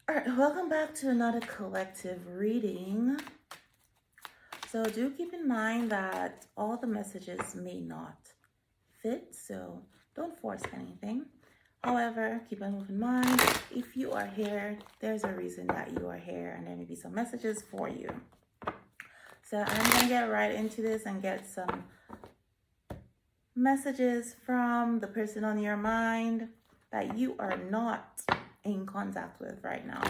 All right, welcome back to another collective reading. So do keep in mind that all the messages may not fit, so don't force anything. However, keep in mind, if you are here, there's a reason that you are here, and there may be some messages for you. So I'm gonna get right into this and get some messages from the person on your mind that you are not in contact with right now.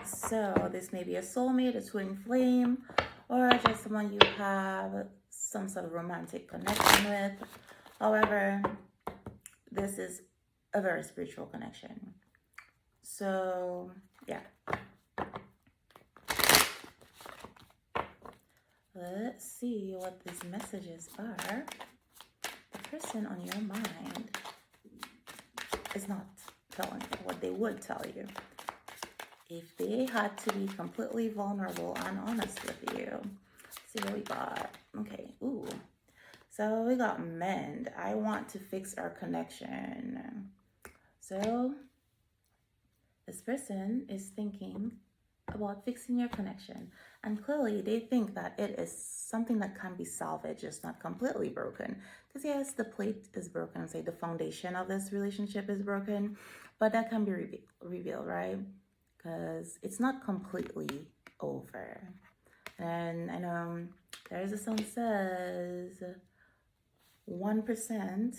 So this may be a soulmate, a twin flame, or just someone you have some sort of romantic connection with. However, this is a very spiritual connection. So yeah. Let's see what these messages are. The person on your mind is not telling you what they would tell you. If they had to be completely vulnerable and honest with you. Let's see what we got. Okay, ooh. So we got mend. I want to fix our connection. So this person is thinking about fixing your connection. And clearly they think that it is something that can be salvaged, just not completely broken. Because yes, the plate is broken, say the foundation of this relationship is broken, but that can be revealed, right? Because it's not completely over. And I know there's a song that says 1%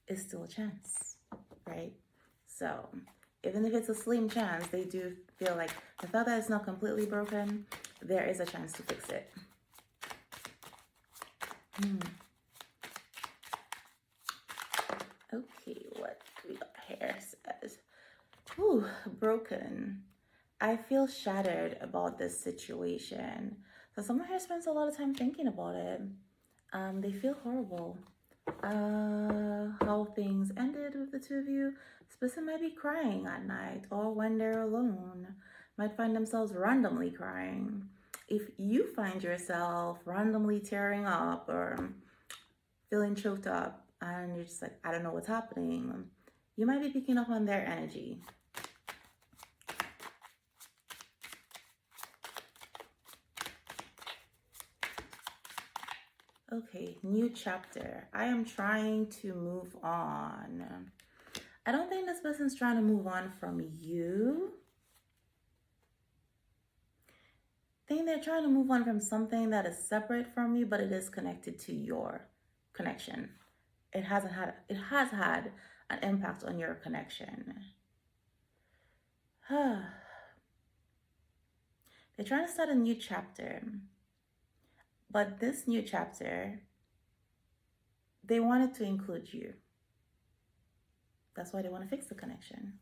is still a chance, right? So even if it's a slim chance, they do feel like the fact that it's not completely broken, there is a chance to fix it. Okay, what we got here says, ooh, broken. I feel shattered about this situation. So someone here spends a lot of time thinking about it. They feel horrible. How things ended with the two of you. This person might be crying at night or when they're alone. Might find themselves randomly crying. If you find yourself randomly tearing up or feeling choked up and you're just like, I don't know what's happening, you might be picking up on their energy. Okay, new chapter. I am trying to move on. I don't think this person's trying to move on from you. I think they're trying to move on from something that is separate from you, but it is connected to your connection. It has had an impact on your connection. They're trying to start a new chapter. But this new chapter, they wanted to include you. That's why they want to fix the connection.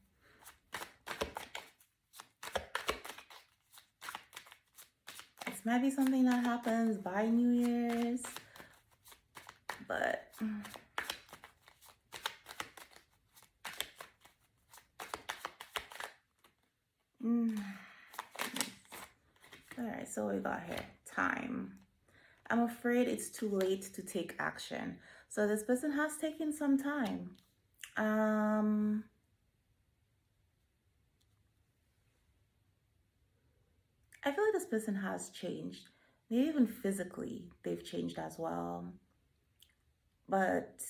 This might be something that happens by New Year's, but all right, so we got here time. I'm afraid it's too late to take action. So this person has taken some time. I feel like this person has changed. Maybe even physically, they've changed as well. But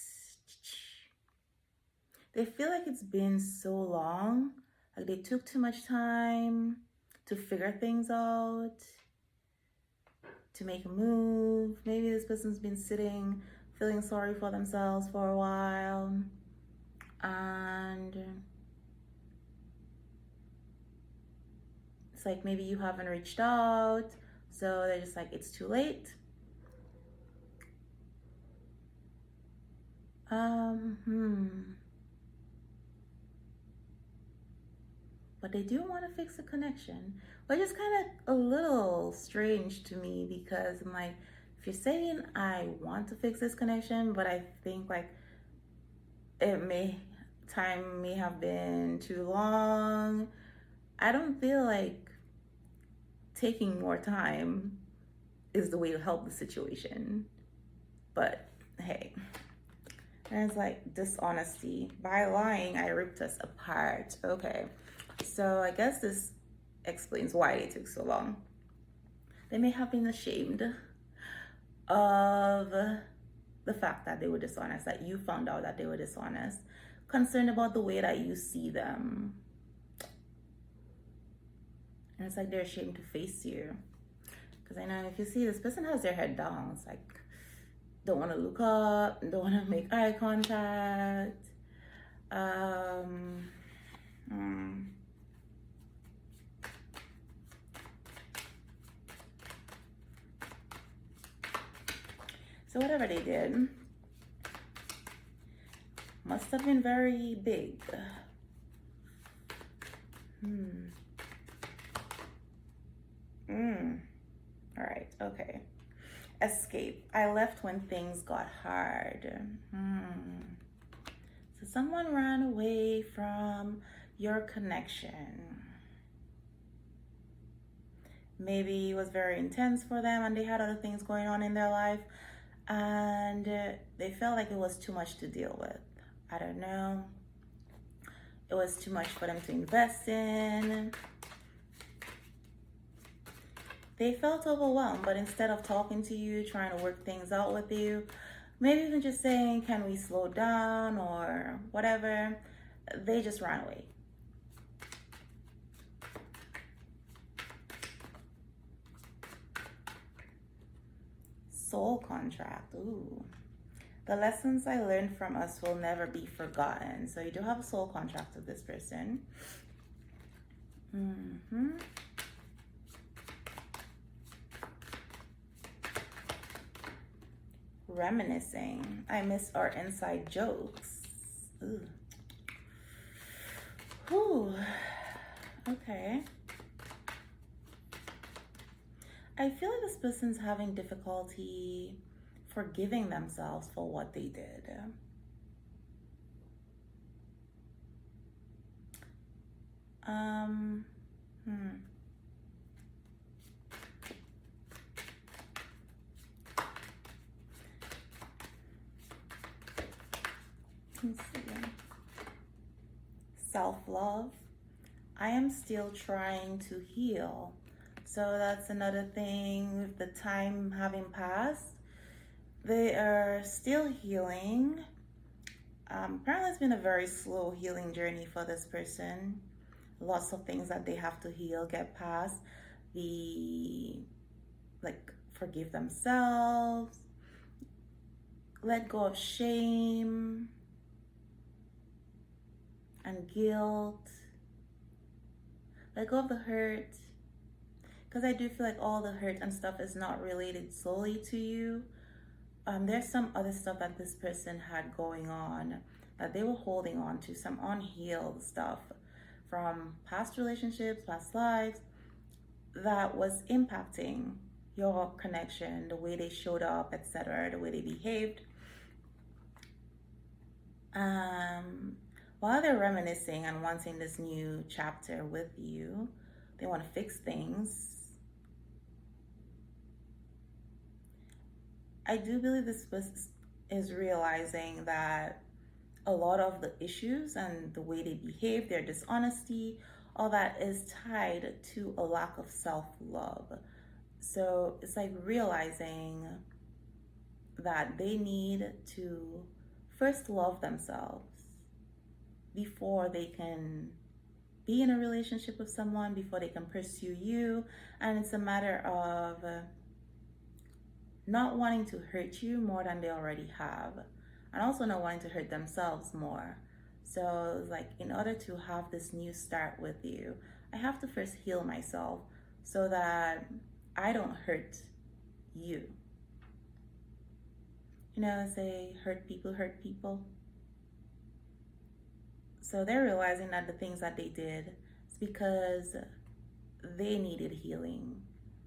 they feel like it's been so long. Like they took too much time to figure things out, to make a move. Maybe this person's been sitting, feeling sorry for themselves for a while. And it's like maybe you haven't reached out, so they're just like, it's too late. But they do want to fix the connection, which is kind of a little strange to me because I'm like, if you're saying I want to fix this connection, but I think like time may have been too long, I don't feel like taking more time is the way to help the situation. But hey, and it's like dishonesty. By lying, I ripped us apart. Okay. So I guess this explains why it took so long. They may have been ashamed of the fact that they were dishonest, that you found out that they were dishonest, concerned about the way that you see them. And it's like they're ashamed to face you. Because I know if you see this person has their head down, it's like, don't want to look up, don't want to make eye contact. So whatever they did must have been very big. All right, okay. Escape. I left when things got hard. So someone ran away from your connection. Maybe it was very intense for them and they had other things going on in their life and they felt like it was too much to deal with. I don't know. It was too much for them to invest in. They felt overwhelmed, but instead of talking to you, trying to work things out with you, maybe even just saying, can we slow down or whatever, they just ran away. Soul contract. Ooh. The lessons I learned from us will never be forgotten. So you do have a soul contract with this person. Reminiscing. I miss our inside jokes. Ooh. Ooh. Okay. I feel like this person's having difficulty forgiving themselves for what they did. Let's see. Self-love. I am still trying to heal. So that's another thing with the time having passed. They are still healing. Apparently it's been a very slow healing journey for this person. Lots of things that they have to heal, get past. Forgive themselves, let go of shame and guilt, let go of the hurt. Because I do feel like all the hurt and stuff is not related solely to you. There's some other stuff that this person had going on that they were holding on to, some unhealed stuff from past relationships, past lives, that was impacting your connection, the way they showed up, etc., the way they behaved. While they're reminiscing and wanting this new chapter with you, they want to fix things. I do believe this is realizing that a lot of the issues and the way they behave, their dishonesty, all that is tied to a lack of self-love. So it's like realizing that they need to first love themselves before they can be in a relationship with someone, before they can pursue you. And it's a matter of not wanting to hurt you more than they already have, and also not wanting to hurt themselves more. So it's like, in order to have this new start with you, I have to first heal myself so that I don't hurt you. You know, say hurt people hurt people. So they're realizing that the things that they did is because they needed healing.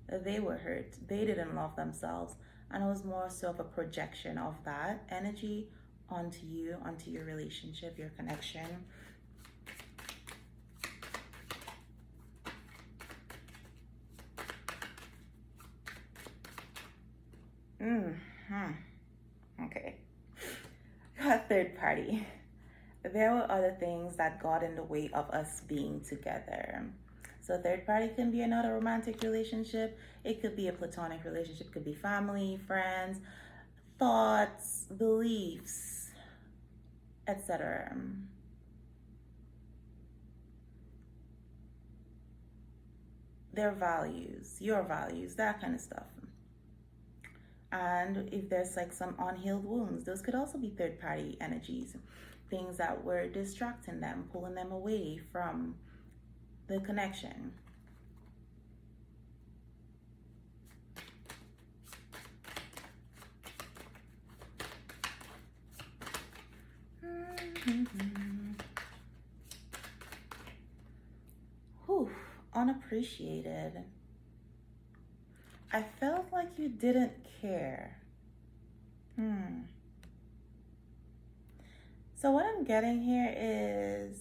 They were hurt. They didn't love themselves. And it was more so of a projection of that energy onto you, onto your relationship, your connection. Okay. Third party. there were other things that got in the way of us being together. So third party can be another romantic relationship. It could be a platonic relationship, could be family, friends, thoughts, beliefs, etc. Their values, your values, that kind of stuff. And if there's like some unhealed wounds, those could also be third party energies, things that were distracting them, pulling them away from the connection. Whew, unappreciated. I felt like you didn't care. So what I'm getting here is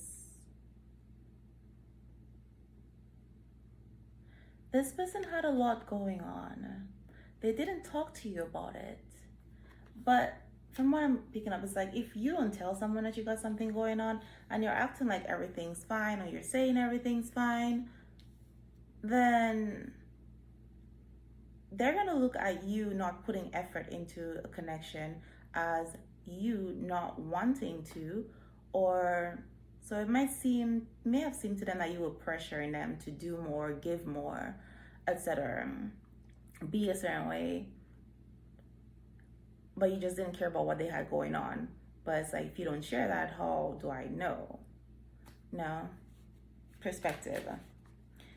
this person had a lot going on. They didn't talk to you about it. But from what I'm picking up, it's like if you don't tell someone that you got something going on and you're acting like everything's fine or you're saying everything's fine, then they're going to look at you not putting effort into a connection as you not wanting to, or so it may have seemed to them that you were pressuring them to do more, give more, etc., be a certain way, but you just didn't care about what they had going on. But it's like, if you don't share that, how do I know? No. Perspective.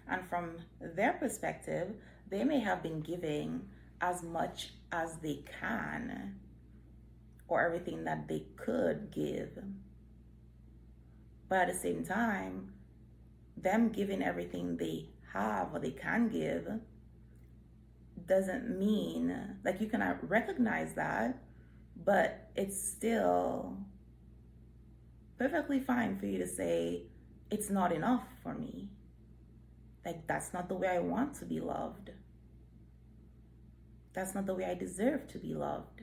And from their perspective, they may have been giving as much as they can, or everything that they could give. But at the same time, them giving everything they have or they can give doesn't mean, like, you cannot recognize that, but it's still perfectly fine for you to say, it's not enough for me. Like, that's not the way I want to be loved. That's not the way I deserve to be loved.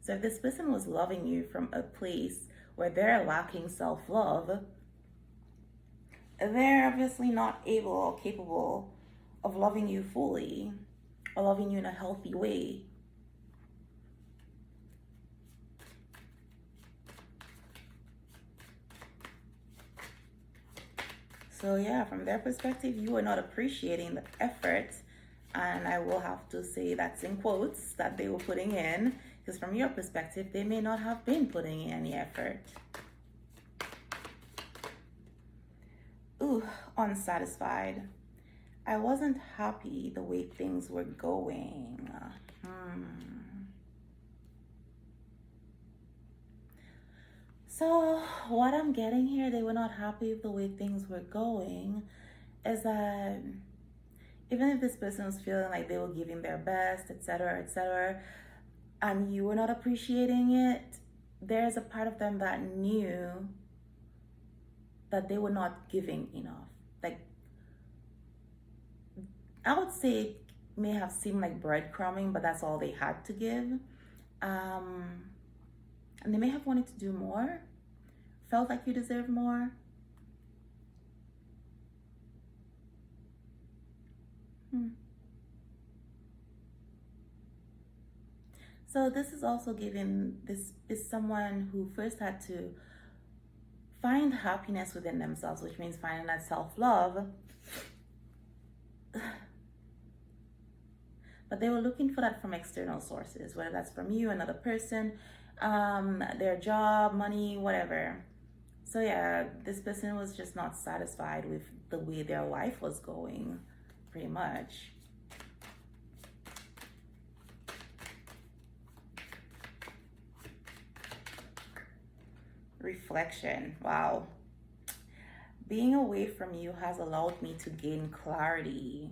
So if this person was loving you from a place where they're lacking self-love, they're obviously not able or capable of loving you fully or loving you in a healthy way. So yeah, from their perspective, you are not appreciating the effort, and I will have to say that's in quotes, that they were putting in, because from your perspective, they may not have been putting in any effort. Ooh, unsatisfied. I wasn't happy the way things were going. So what I'm getting here, they were not happy with the way things were going, is that even if this person was feeling like they were giving their best, etc., and you were not appreciating it, there's a part of them that knew that they were not giving enough. Like, I would say it may have seemed like breadcrumbing, but that's all they had to give. And they may have wanted to do more, felt like you deserve more. So this is also giving, this is someone who first had to find happiness within themselves, which means finding that self-love. But they were looking for that from external sources, whether that's from you, another person, their job, money, whatever. So yeah, this person was just not satisfied with the way their life was going, pretty much. Reflection. Wow. Being away from you has allowed me to gain clarity.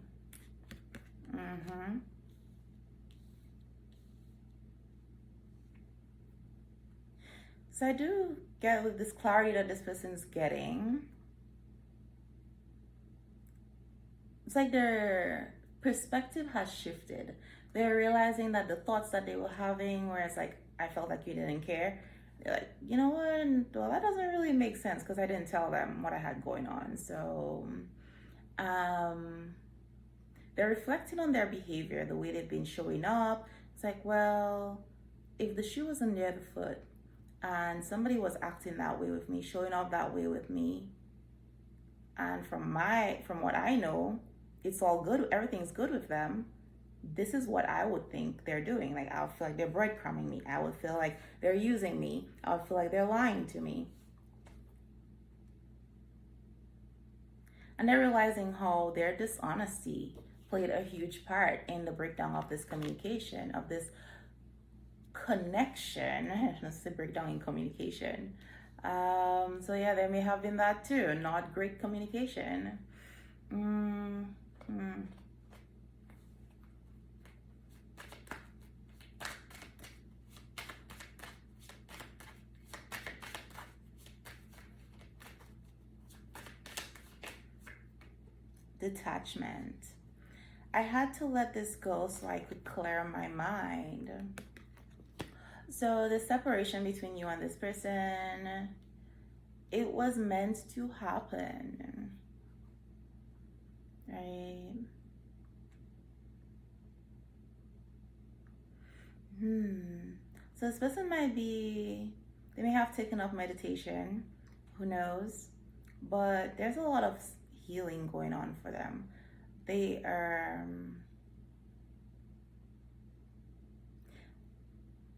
So I do get with this clarity that this person's getting. It's like their perspective has shifted. They're realizing that the thoughts that they were having, where it's like, I felt like you didn't care, They're like, you know what? Well, that doesn't really make sense because I didn't tell them what I had going on. So, um, they're reflecting on their behavior, the way they've been showing up. It's like, well, if the shoe wasn't near the foot and somebody was acting that way with me, showing up that way with me, and from what I know, it's all good, everything's good with them. This is what I would think they're doing. Like, I would feel like they're breadcrumbing me. I would feel like they're using me. I would feel like they're lying to me. And they're realizing how their dishonesty played a huge part in the breakdown of this communication, of this connection. Let's say breakdown in communication. So yeah, there may have been that too. Not great communication. Detachment. I had to let this go so I could clear my mind. So the separation between you and this person, it was meant to happen, right? So this person they may have taken up meditation, who knows? But there's a lot of healing going on for them. They are,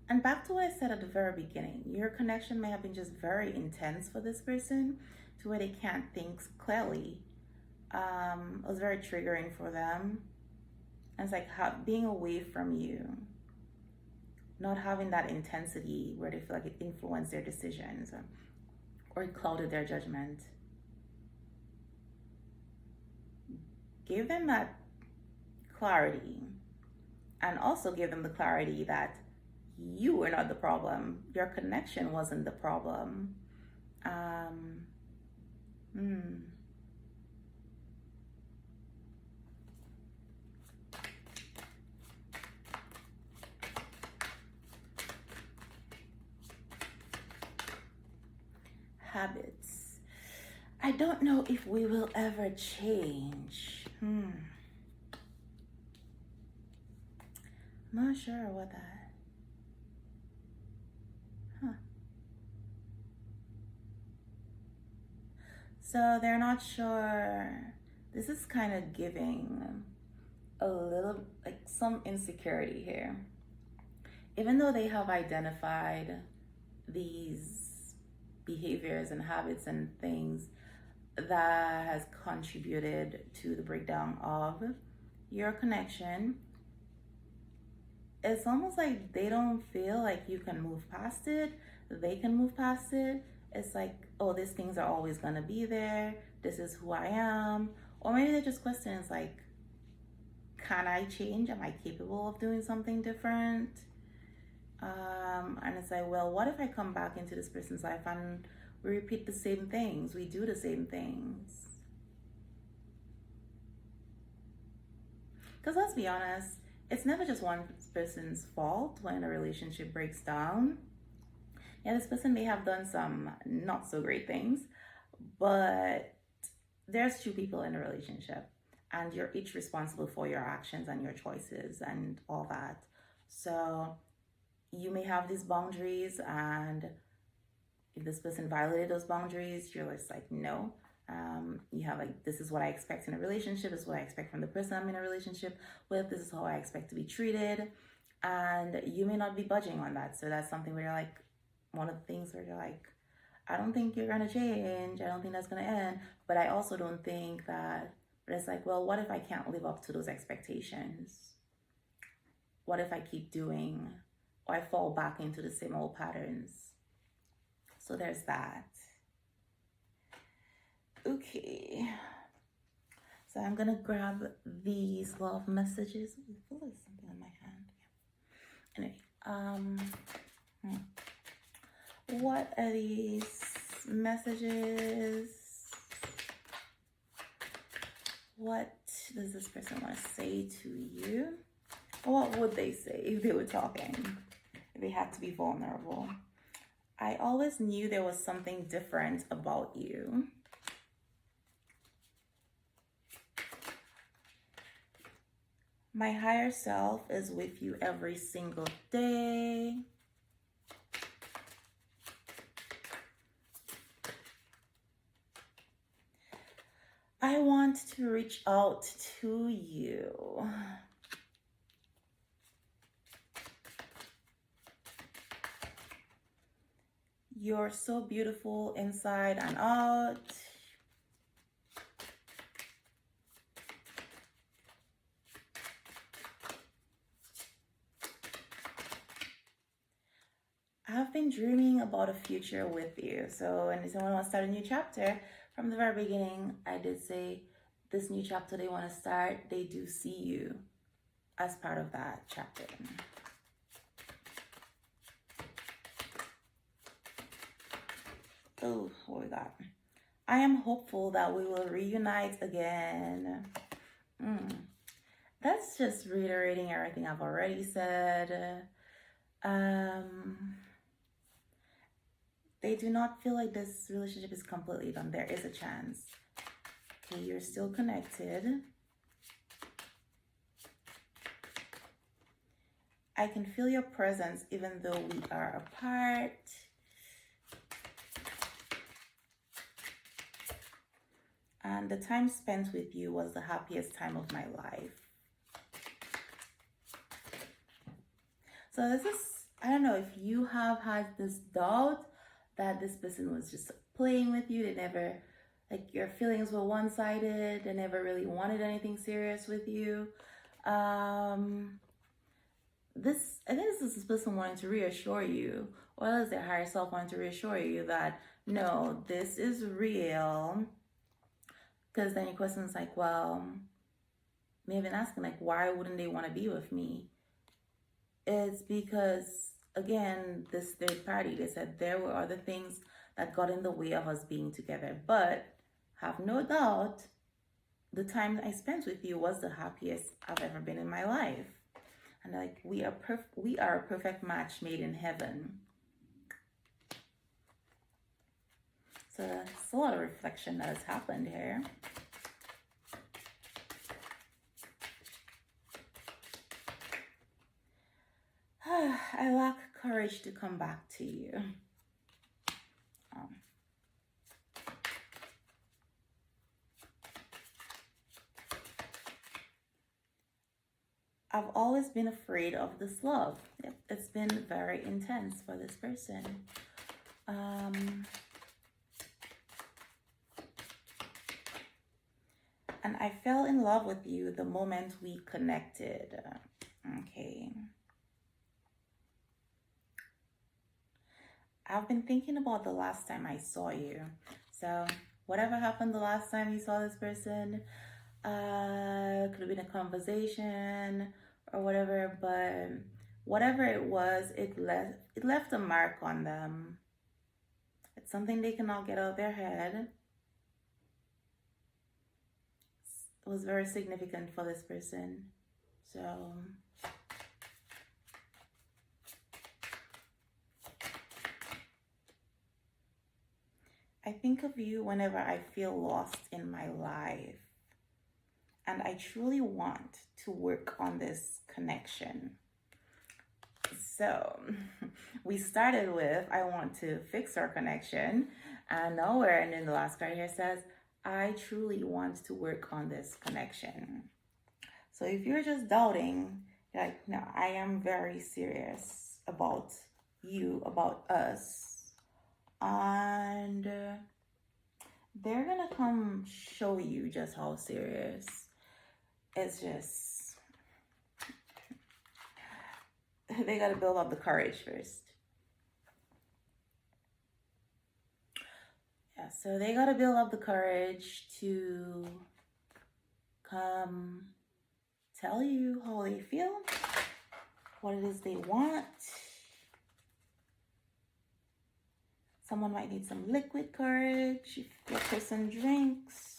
and back to what I said at the very beginning, your connection may have been just very intense for this person to where they can't think clearly. It was very triggering for them. And it's like being away from you, not having that intensity where they feel like it influenced their decisions or it clouded their judgment. Give them that clarity, and also give them the clarity that you were not the problem. Your connection wasn't the problem. Habits. I don't know if we will ever change. I'm not sure what that. So they're not sure. This is kind of giving a little, like, some insecurity here. Even though they have identified these behaviors and habits and things that has contributed to the breakdown of your connection, it's almost like they don't feel like you can move past it. They can move past it. It's like, oh, these things are always gonna be there. This is who I am. Or maybe they just question, it's like, can I change? Am I capable of doing something different? And it's like, well, what if I come back into this person's life and we repeat the same things? We do the same things. Because let's be honest, it's never just one person's fault when a relationship breaks down. Yeah, this person may have done some not so great things, but there's two people in a relationship and you're each responsible for your actions and your choices and all that. So you may have these boundaries, and if this person violated those boundaries, you're just like, no. You have like, this is what I expect in a relationship. This is what I expect from the person I'm in a relationship with. This is how I expect to be treated. And you may not be budging on that. So that's something where you're like, one of the things where you're like, I don't think you're going to change. I don't think that's going to end. But I also don't think that, but it's like, well, what if I can't live up to those expectations? What if I keep doing, or I fall back into the same old patterns? So there's that. Okay. So I'm going to grab these love messages. Ooh, there's something in my hand. Anyway, what are these messages? What does this person want to say to you? What would they say if they were talking? If they had to be vulnerable? I always knew there was something different about you. My higher self is with you every single day. I want to reach out to you. You're so beautiful inside and out. I've been dreaming about a future with you. So when someone wants to start a new chapter, from the very beginning, I did say this new chapter they want to start, they do see you as part of that chapter. Oh, what we got? I am hopeful that we will reunite again. That's just reiterating everything I've already said. They do not feel like this relationship is completely done. There is a chance. Okay, you're still connected. I can feel your presence even though we are apart. And the time spent with you was the happiest time of my life. So this is, I don't know if you have had this doubt that this person was just playing with you. They never, like, your feelings were one-sided. They never really wanted anything serious with you. I think this is this person wanting to reassure you, or is their higher self wanting to reassure you that, no, this is real. Because then your question is like, well, maybe asking, like, why wouldn't they want to be with me? It's because, again, this third party, they said there were other things that got in the way of us being together. But have no doubt, the time I spent with you was the happiest I've ever been in my life. And like, we are a perfect match made in heaven. So it's a lot of reflection that has happened here. I lack courage to come back to you. I've always been afraid of this love. It's been very intense for this person. And I fell in love with you the moment we connected. Okay. I've been thinking about the last time I saw you. So whatever happened the last time you saw this person, could have been a conversation or whatever, but whatever it was, it left a mark on them. It's something they cannot get out of their head. It was very significant for this person. So I think of you whenever I feel lost in my life. And I truly want to work on this connection. So we started with, I want to fix our connection. And now we're in the last card here says, I truly want to work on this connection. So if you're just doubting, you're like, no, I am very serious about you, about us. And they're gonna come show you just how serious. It's just, they gotta build up the courage first. Yeah, so they gotta build up the courage to come tell you how they feel, what it is they want. Someone might need some liquid courage if your person drinks.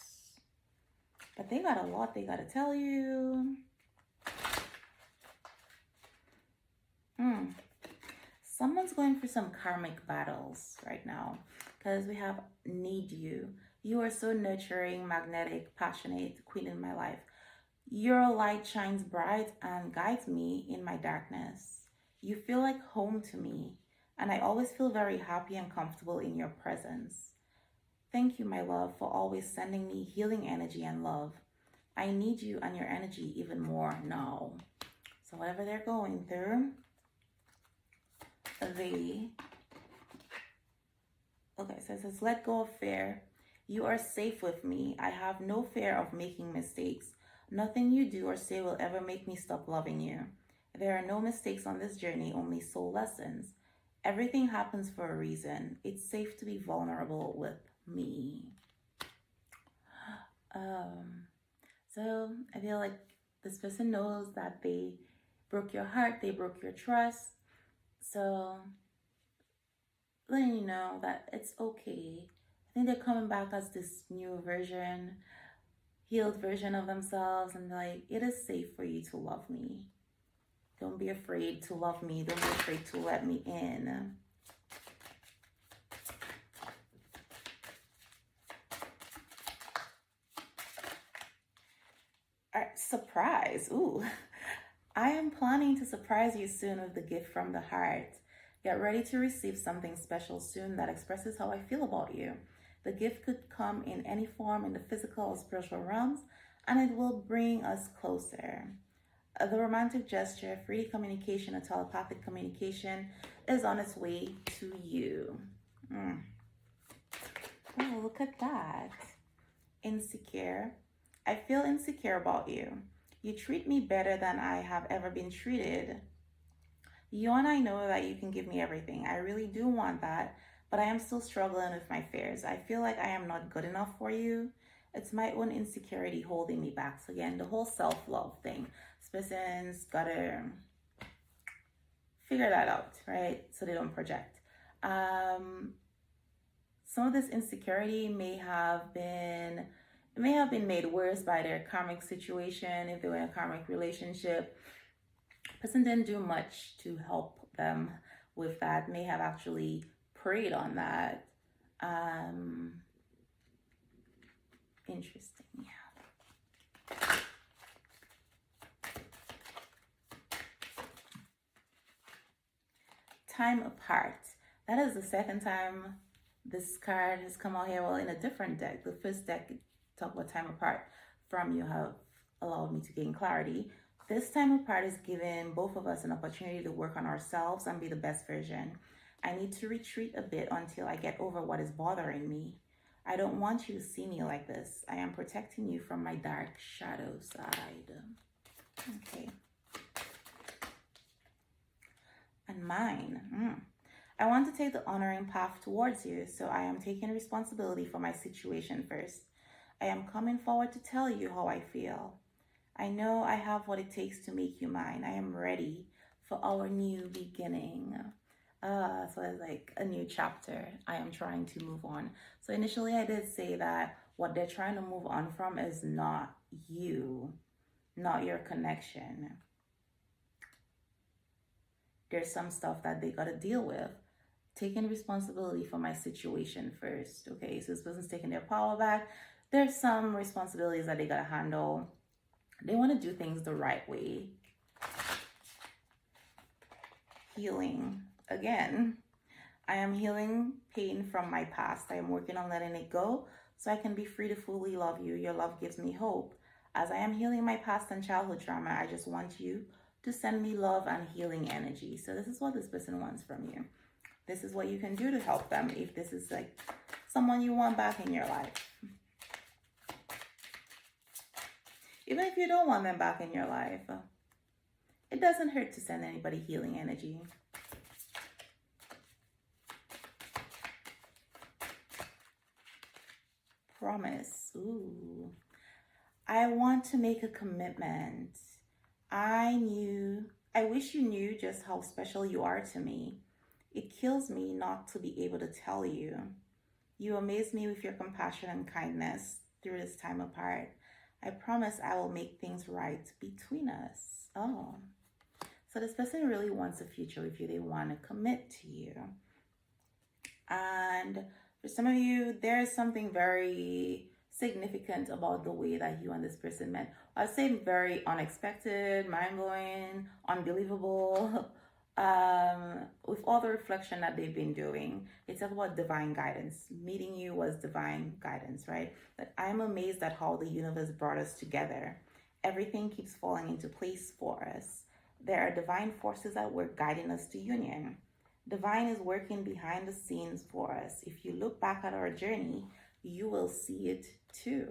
But they got a lot they got to tell you. Someone's going through some karmic battles right now because we have need you. You are so nurturing, magnetic, passionate, queen in my life. Your light shines bright and guides me in my darkness. You feel like home to me, and I always feel very happy and comfortable in your presence. Thank you, my love, for always sending me healing energy and love. I need you and your energy even more now. So whatever they're going through, okay, so it says, let go of fear. You are safe with me. I have no fear of making mistakes. Nothing you do or say will ever make me stop loving you. There are no mistakes on this journey, only soul lessons. Everything happens for a reason. It's safe to be vulnerable with me. So I feel like this person knows that they broke your heart, they broke your trust. So letting you know that it's okay. I think they're coming back as this new version, healed version of themselves, and like, it is safe for you to love me. Don't be afraid to love me. Don't be afraid to let me in. All right, surprise. Ooh. I am planning to surprise you soon with the gift from the heart. Get ready to receive something special soon that expresses how I feel about you. The gift could come in any form in the physical or spiritual realms, and it will bring us closer. The romantic gesture, free communication, or telepathic communication is on its way to you. Oh, look at that. Insecure. I feel insecure about you. You treat me better than I have ever been treated. You and I know that you can give me everything. I really do want that, but I am still struggling with my fears. I feel like I am not good enough for you. It's my own insecurity holding me back. So again, the whole self-love thing. This person's gotta figure that out, right? So they don't project. Some of this insecurity may have been made worse by their karmic situation. If they were in a karmic relationship, person didn't do much to help them with that. May have actually preyed on that. Interesting. Yeah. Time apart. That is the second time this card has come out here. Well, in a different deck. The first deck talked about time apart. From you have allowed me to gain clarity. This time apart is giving both of us an opportunity to work on ourselves and be the best version. I need to retreat a bit until I get over what is bothering me. I don't want you to see me like this. I am protecting you from my dark shadow side. Okay. And mine. I want to take the honoring path towards you, so I am taking responsibility for my situation first. I am coming forward to tell you how I feel. I know I have what it takes to make you mine. I am ready for our new beginning. So it's like a new chapter. I am trying to move on. So initially I did say that what they're trying to move on from is not you, not your connection. There's some stuff that they got to deal with. Taking responsibility for my situation first. Okay, so this person's taking their power back. There's some responsibilities that they got to handle. They want to do things the right way. Healing. Again, I am healing pain from my past. I am working on letting it go so I can be free to fully love you. Your love gives me hope. As I am healing my past and childhood trauma, I just want you to send me love and healing energy. So this is what this person wants from you. This is what you can do to help them if this is like someone you want back in your life. Even if you don't want them back in your life, it doesn't hurt to send anybody healing energy. Promise. Ooh. I want to make a commitment. I wish you knew just how special you are to me. It kills me not to be able to tell you. You amaze me with your compassion and kindness through this time apart. I promise I will make things right between us. Oh. So this person really wants a future with you. They want to commit to you. And for some of you, there's something very significant about the way that you and this person met. I'd say very unexpected, mind-blowing, unbelievable. With all the reflection that they've been doing, it's about divine guidance. Meeting you was divine guidance, right? That I'm amazed at how the universe brought us together. Everything keeps falling into place for us. There are divine forces at work guiding us to union. Divine is working behind the scenes for us. If you look back at our journey, you will see it too.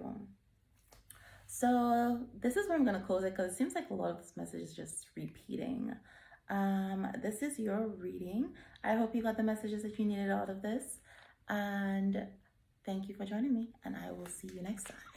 So this is where I'm going to close it, because it seems like a lot of this message is just repeating. This is your reading. I hope you got the messages that you needed out of this. And thank you for joining me. And I will see you next time.